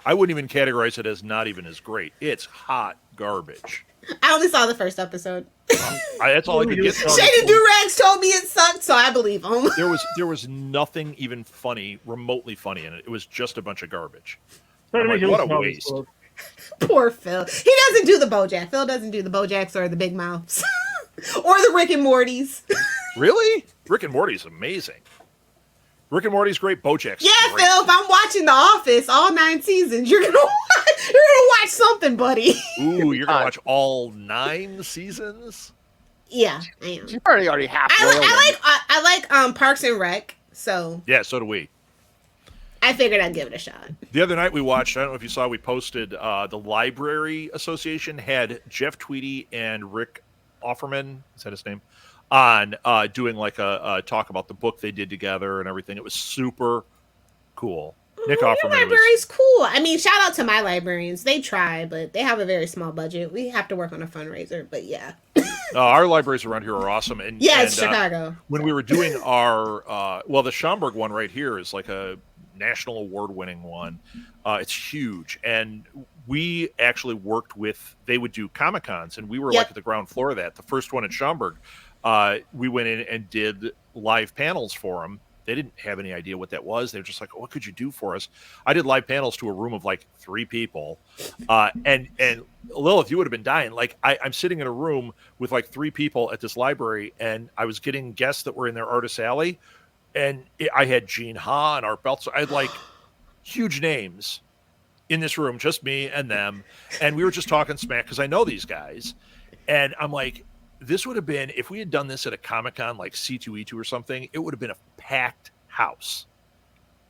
I wouldn't even categorize it as not even as great. It's hot garbage. I only saw the first episode. That's all I could get. Shady Durags told me it sucked, so I believe him. There was nothing even funny, remotely funny in it. It was just a bunch of garbage. What a waste. Poor Phil. He doesn't do the BoJack. Phil doesn't do the BoJacks or the Big Mouths. Or the Rick and Mortys. Really? Rick and Morty's amazing. Rick and Morty's great. BoJack's great. Phil, if I'm watching The Office all 9 seasons, you're gonna watch something, buddy. Ooh, you're gonna watch all 9 seasons? Yeah, I am. You're already half. I like Parks and Rec. So yeah, so do we. I figured I'd give it a shot. The other night we watched. I don't know if you saw. We posted. The Library Association had Jeff Tweedy and Rick Offerman. Is that his name? on doing like a talk about the book they did together and everything. It was super cool. Nick Your Offerman library's cool. I mean, shout out to my librarians. They try, but they have a very small budget. We have to work on a fundraiser, but yeah. Our libraries around here are awesome. And it's Chicago. When we were doing our, the Schaumburg one right here is like a national award-winning one. It's huge. And we actually worked with, they would do Comic-Cons, and we were like at the ground floor of that. The first one at Schaumburg, we went in and did live panels for them. They didn't have any idea what that was. They were just like, what could you do for us? I did live panels to a room of like 3 people. And Lilith, you would have been dying. Like I'm sitting in a room with like 3 people at this library, and I was getting guests that were in their artist alley. And I had Gene Ha and Art Beltz. I had like huge names in this room, just me and them. And we were just talking smack because I know these guys. And I'm like, this would have been, if we had done this at a Comic-Con like C2E2 or something, it would have been a packed house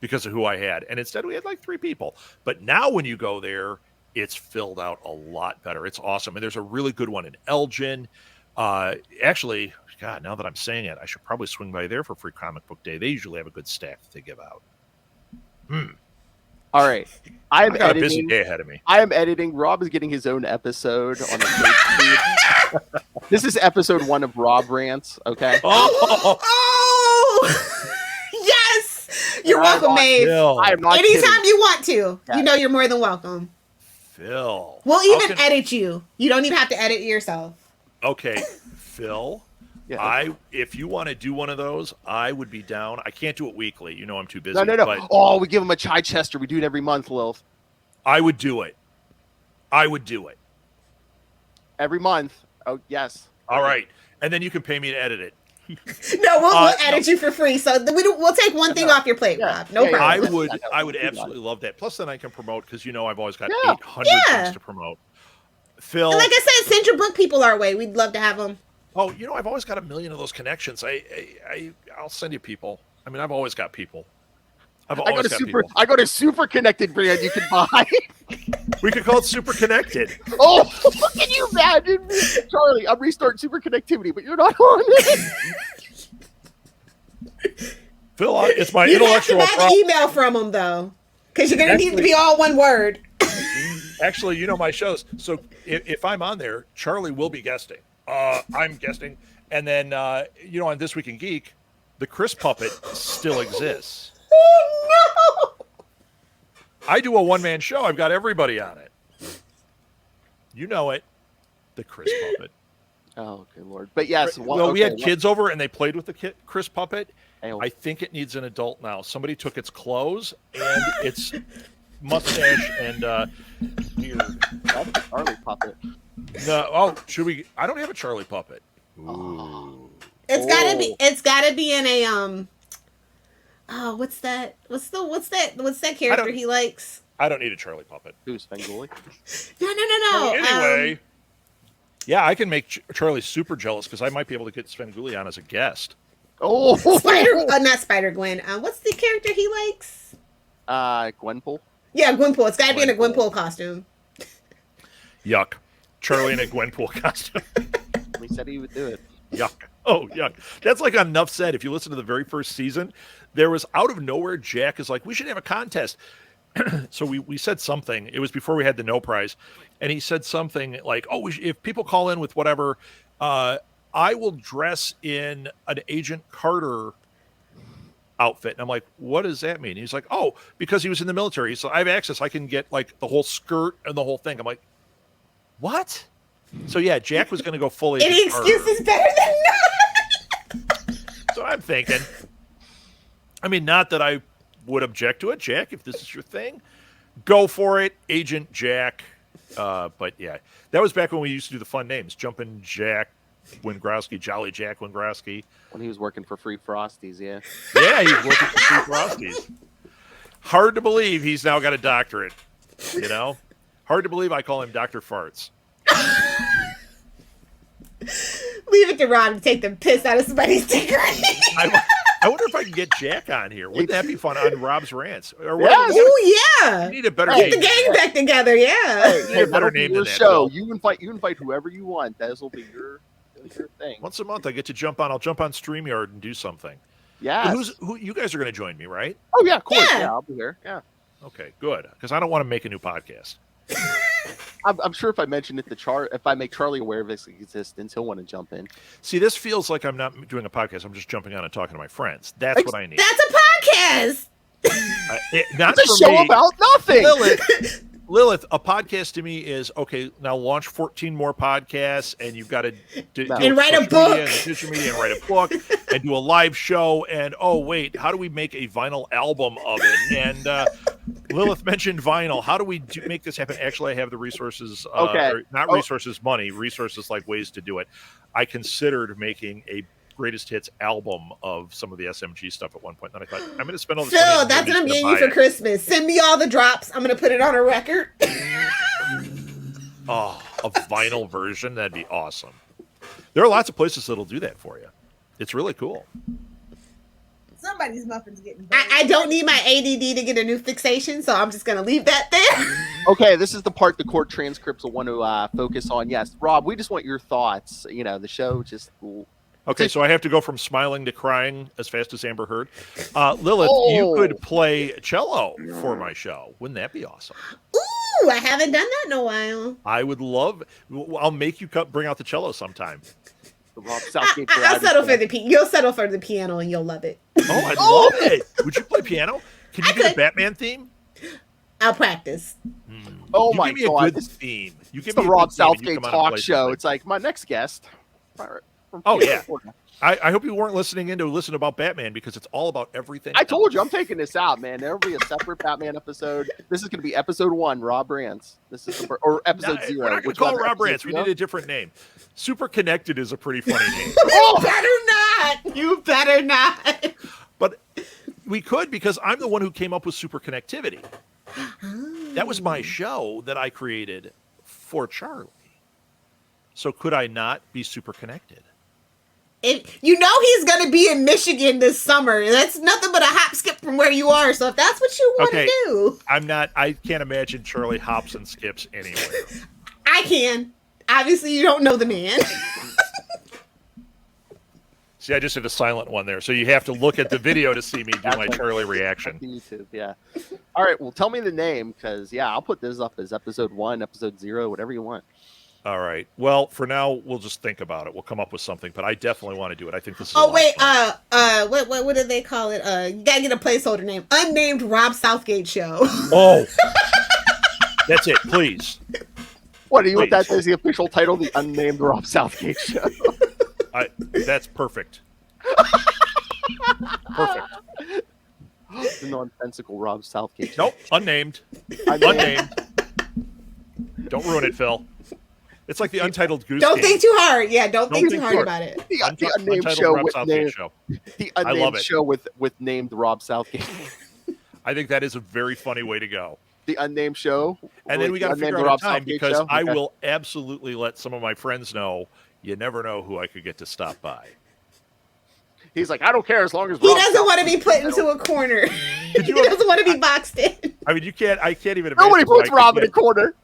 because of who I had. And instead we had like 3 people. But now when you go there, it's filled out a lot better. It's awesome. And there's a really good one in Elgin. Actually, God, now that I'm saying it, I should probably swing by there for Free Comic Book Day. They usually have a good stack that they give out. All right. I got a busy day ahead of me. I am editing. Rob is getting his own episode on the feed. This is episode 1 of Rob Rants, okay? Oh! Yes! You're welcome, Maeve. I am not Anytime kidding. you want to. You know you're more than welcome. Phil. We'll even edit you. You don't even have to edit yourself. Okay, Phil. Yeah. If you want to do one of those, I would be down. I can't do it weekly. You know I'm too busy. No. But We give him a Chichester. We do it every month, Lilith. I would do it. Every month. Oh, yes. All right. And then you can pay me to edit it. No, we'll edit you for free. So we'll take one thing off your plate, Rob. No problem. I would absolutely love that. Plus, then I can promote because I've always got 800 things to promote. Phil, and like I said, send your book people our way. We'd love to have them. Oh, I've always got a million of those connections. I'll send you people. I mean, I've always got people. I go to Super Connected brand you can buy. We could call it Super Connected. Oh, can you imagine, Charlie? I'm restarting Super Connectivity, but you're not on it. Phil, it's my intellectual property. You have to buy the email from them though, because you're going to need it to be all one word. Actually, my shows. So if I'm on there, Charlie will be guesting. I'm guesting, and then on This Week in Geek, the Chris puppet still exists. Oh no! I do a one-man show. I've got everybody on it. You know it, the Chris puppet. Oh, good Lord! But yes, we had kids over and they played with the Chris puppet. I think it needs an adult now. Somebody took its clothes and its mustache and beard. That's a Charlie puppet. No, should we? I don't have a Charlie puppet. Ooh. It's gotta be in a Oh, what's that? What's that character he likes? I don't need a Charlie puppet. Who's Svengoolie? No. Anyway, yeah, I can make Charlie super jealous because I might be able to get Svengoolie on as a guest. Oh, not Spider-Gwen. What's the character he likes? Gwenpool. Yeah, Gwenpool. It's got to be in a Gwenpool costume. Yuck. Charlie in a Gwenpool costume. He said he would do it. Yuck. Oh, yuck. That's like Enough Said. If you listen to the very first season, there was out of nowhere, Jack is like, we should have a contest. So we said something. It was before we had the No Prize. And he said something like, if people call in with whatever, I will dress in an Agent Carter outfit. And I'm like, what does that mean? He's like, because he was in the military. So I have access. I can get like the whole skirt and the whole thing. I'm like, what? So yeah, Jack was going to go fully. Any excuse is better than none. So I'm thinking, I mean, not that I would object to it, Jack. If this is your thing, go for it, Agent Jack. But yeah, that was back when we used to do the fun names: Jumpin' Jack Wingrowski, Jolly Jack Wingrowski. When he was working for Free Frosties, yeah. Yeah, he was working for Free Frosties. Hard to believe he's now got a doctorate. Hard to believe I call him Dr. Farts. Leave it to Rob to take the piss out of somebody's degree. I wonder if I can get Jack on here. Wouldn't that be fun on Rob's Rants? Yeah. We need a better Get name. the gang back together, yeah. We need a better name than that. Show. You invite whoever you want. That'll be your Sure thing. Once a month, I get to jump on. I'll jump on StreamYard and do something. Yeah. Who you guys are going to join me, right? Oh yeah, of course. Yeah. Yeah, I'll be here. Yeah. Okay, good. Because I don't want to make a new podcast. I'm sure if I mention it to if I make Charlie aware of its existence, he'll want to jump in. See, this feels like I'm not doing a podcast. I'm just jumping on and talking to my friends. That's what I need. That's a podcast. Not It's a for show me. about nothing. Lilith, a podcast to me is, okay, now launch 14 more podcasts, and you've got to do And write a social book. media and social media and write a book and do a live show. And, oh, wait, how do we make a vinyl album of it? And Lilith mentioned vinyl. How do we make this happen? Actually, I have the resources. Money, resources like ways to do it. I considered making a greatest hits album of some of the SMG stuff at one point. Then I thought, I'm going to spend all this money. Phil, that's what I'm getting you for Christmas. Send me all the drops. I'm going to put it on a record. Oh, a vinyl version? That'd be awesome. There are lots of places that'll do that for you. It's really cool. Somebody's muffin's getting bad. I don't need my ADD to get a new fixation, so I'm just going to leave that there. Okay, this is the part the court transcripts will want to focus on. Yes, Rob, we just want your thoughts. You know, the show just... Okay, so I have to go from smiling to crying as fast as Amber Heard. Lilith, you could play cello for my show. Wouldn't that be awesome? Ooh, I haven't done that in a while. I would love... I'll make you bring out the cello sometime. Rob Southgate I'll settle for the piano. You'll settle for the piano, and you'll love it. Oh, I'd love it. Would you play piano? Can you I do the could. Batman theme? I'll practice. Oh You my give me a God, good this theme. You is give the me a Rob good theme and you Southgate come on and talk play show. something. It's like my next guest. Oh, yeah. I hope you weren't listening in to listen about Batman, because it's all about everything. I told you I'm taking this out, man. There'll be a separate Batman episode. This is going to be episode 1, Rob Rance. This is or episode 0. We're not going to call it Rob Rance. We need a different name. Super Connected is a pretty funny name. You better not. You better not. But we could, because I'm the one who came up with Super Connectivity. That was my show that I created for Charlie. So could I not be super connected? You know he's going to be in Michigan this summer. That's nothing but a hop skip from where you are. So if that's what you want to do. I can't imagine Charlie hops and skips anywhere. I can. Obviously, you don't know the man. See, I just did a silent one there. So you have to look at the video to see me do my Charlie reaction. YouTube, yeah. All right, well, tell me the name, because, yeah, I'll put this up as episode 1, episode 0, whatever you want. All right. Well, for now, we'll just think about it. We'll come up with something, but I definitely want to do it. I think this is. Oh wait, what did they call it? You gotta get a placeholder name. Unnamed Rob Southgate Show. Oh, that's it. Please. What do you want that as the official title? The Unnamed Rob Southgate Show. That's perfect. Perfect. The nonsensical Rob Southgate Show. Nope. Unnamed. Unnamed. Don't ruin it, Phil. It's like the Untitled Goose Don't Game. think too hard. Yeah, don't think too hard about it. The Unnamed Untitled Show Rob with Southgate show. The I love Unnamed it. Show with named Rob Southgate. I think that is a very funny way to go. The Unnamed Show. And then we got to figure out a time, because I will absolutely let some of my friends know. You never know who I could get to stop by. He's like, I don't care as long as He Rob doesn't want to Southgate be put into a corner. He you- doesn't want to be boxed in. I mean, I can't even imagine. Nobody who I puts could Rob in a get. corner.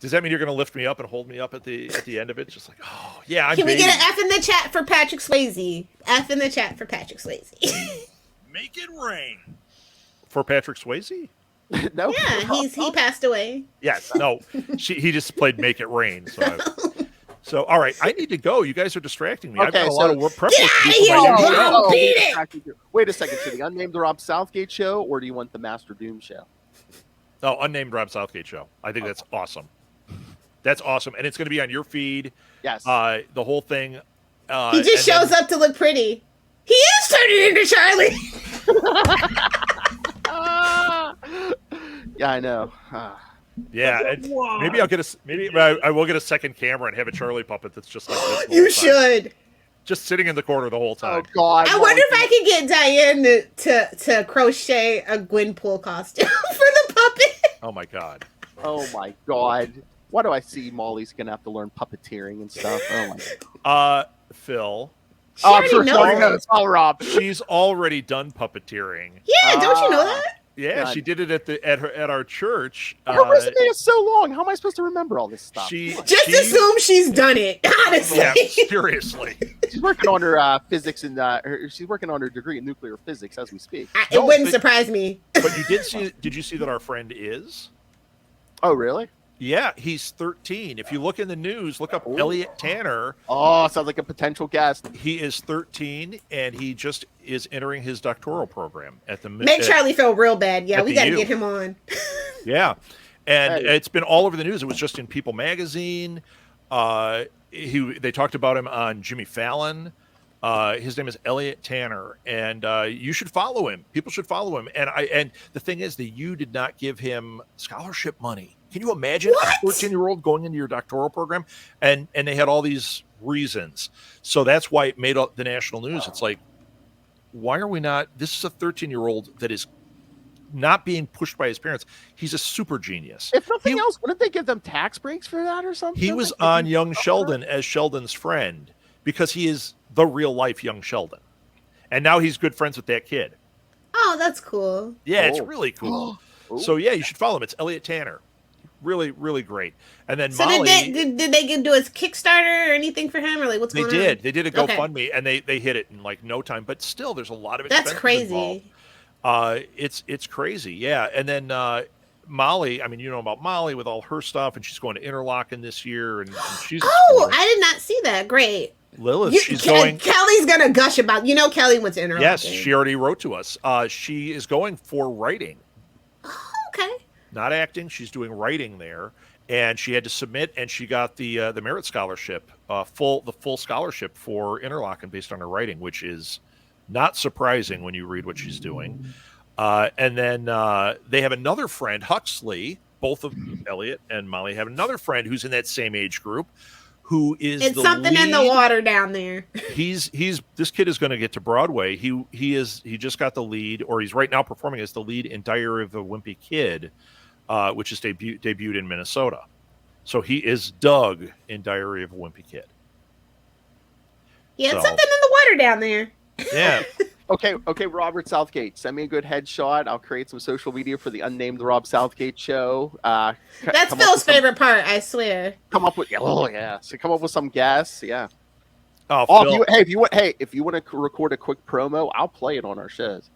Does that mean you're going to lift me up and hold me up at the end of it? Just like, oh, yeah, I'm Can we baby. get an F in the chat for Patrick Swayze? F in the chat for Patrick Swayze. Make it rain. For Patrick Swayze? No. Yeah, he passed away. Yes. No. He just played Make It Rain. So, all right. I need to go. You guys are distracting me. I've got a lot of work prep work to do for my outta new here, show. Rob. Beat it! Wait a second. So the Unnamed Rob Southgate Show, or do you want the Master Doom Show? Oh, Unnamed Rob Southgate Show. I think that's awesome. That's awesome. And it's going to be on your feed. Yes. The whole thing. He just shows up to look pretty. He is turning into Charlie. Yeah, I know. Yeah, maybe I'll get I will get a second camera and have a Charlie puppet that's just like this. the You whole time. should. Just sitting in the corner the whole Oh time. God! I wonder if I could get Diane to crochet a Gwenpool costume for the puppet. Oh my God. Oh my God! Why do I see Molly's gonna have to learn puppeteering and stuff? Oh my God! Phil. She I'm already sure knows Charlie it. knows. Oh, Rob. She's already done puppeteering. Yeah, don't you know that? Yeah, God. she did it at our church. Her resume is so long. How am I supposed to remember all this stuff? Just assume she's done it. Honestly, yeah, seriously. She's working on her physics and she's working on her degree in nuclear physics as we speak. It wouldn't surprise me. But you did see? Did you see that our friend is? Oh, really? Yeah, he's 13. If you look in the news, look up Elliot Tanner. Oh, sounds like a potential guest. He is 13, and he just is entering his doctoral program at the. Make Charlie feel real bad. Yeah, we got to U. get him on. Yeah, and it's been all over the news. It was just in People magazine. They talked about him on Jimmy Fallon. His name is Elliot Tanner, and you should follow him. People should follow him. And the thing is, the U did not give him scholarship money. Can you imagine a 14-year-old going into your doctoral program? And they had all these reasons. So that's why it made the national news. It's like, why are we not? This is a 13-year-old that is not being pushed by his parents. He's a super genius. If nothing else, wouldn't they give them tax breaks for that or something? He was on Young Sheldon as Sheldon's friend because he is the real life Young Sheldon. And now he's good friends with that kid. Oh, that's cool. Yeah, it's really cool. So yeah, you should follow him. It's Elliot Tanner. Really, really great. And then Molly, did they do a Kickstarter or anything for him, or like what's going on? They did a GoFundMe, and they hit it in like no time. But still, there's a lot of that's crazy. Involved. It's crazy, yeah. And then Molly, I mean, you know about Molly with all her stuff, and she's going to Interlochen this year, and she's. Oh, I did not see that. Great. Lilith, she's going. Kelly's gonna gush about. Kelly went to Interlochen. Yes, she already wrote to us. She is going for writing. Oh, okay. Not acting. She's doing writing there, and she had to submit, and she got the merit scholarship, the full scholarship for Interlochen based on her writing, which is not surprising when you read what she's doing. And then they have another friend, Huxley. Both of Elliot and Molly have another friend who's in that same age group, who is it's something in the water down there. He's this kid is going to get to Broadway. He just got the lead, or he's right now performing as the lead in Diary of a Wimpy Kid, which is debuted in Minnesota. So he is Doug in Diary of a Wimpy Kid. Yeah, it's something in the water down there. Yeah. Okay, Robert Southgate, send me a good headshot. I'll create some social media for the unnamed Rob Southgate show. That's Phil's favorite part, I swear. Come up with So come up with some guests, yeah. Oh, if you want to record a quick promo, I'll play it on our shows.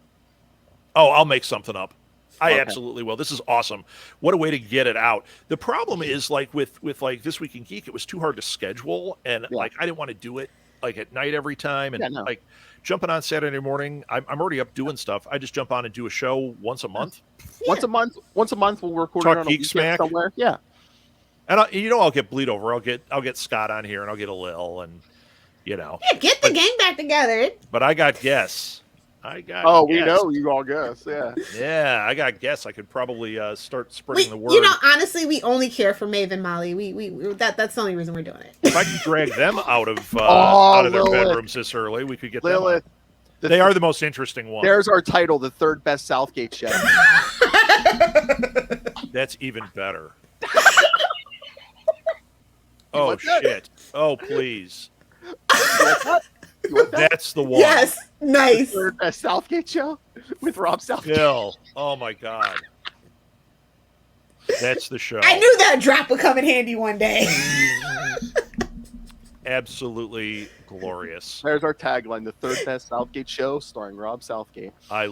Oh, I'll make something up. I absolutely will. This is awesome. What a way to get it out. The problem is, like with like This Week in Geek, it was too hard to schedule, and like I didn't want to do it like at night every time, and like jumping on Saturday morning. I'm already up doing stuff. I just jump on and do a show once a month. Once a month we'll record Talk it on Geek Smack somewhere. Yeah. And I'll get bleed over. I'll get Scott on here, and I'll get a Lil, and Yeah, get the gang back together. But I got guests. We know you all guess. Yeah. Yeah, I got guests. I could probably start spreading the word. Honestly, we only care for Maeve and Molly. That's the only reason we're doing it. If I can drag them out of their bedrooms this early, we could get Lilith. Them. They are the most interesting one. There's our title, the third best Southgate show. That's even better. Oh shit! Oh please. That's the one. Yes, nice. The third best Southgate show with Rob Southgate. Bill. Oh my god. That's the show. I knew that drop would come in handy one day. Absolutely glorious. There's our tagline, the third best Southgate show starring Rob Southgate. I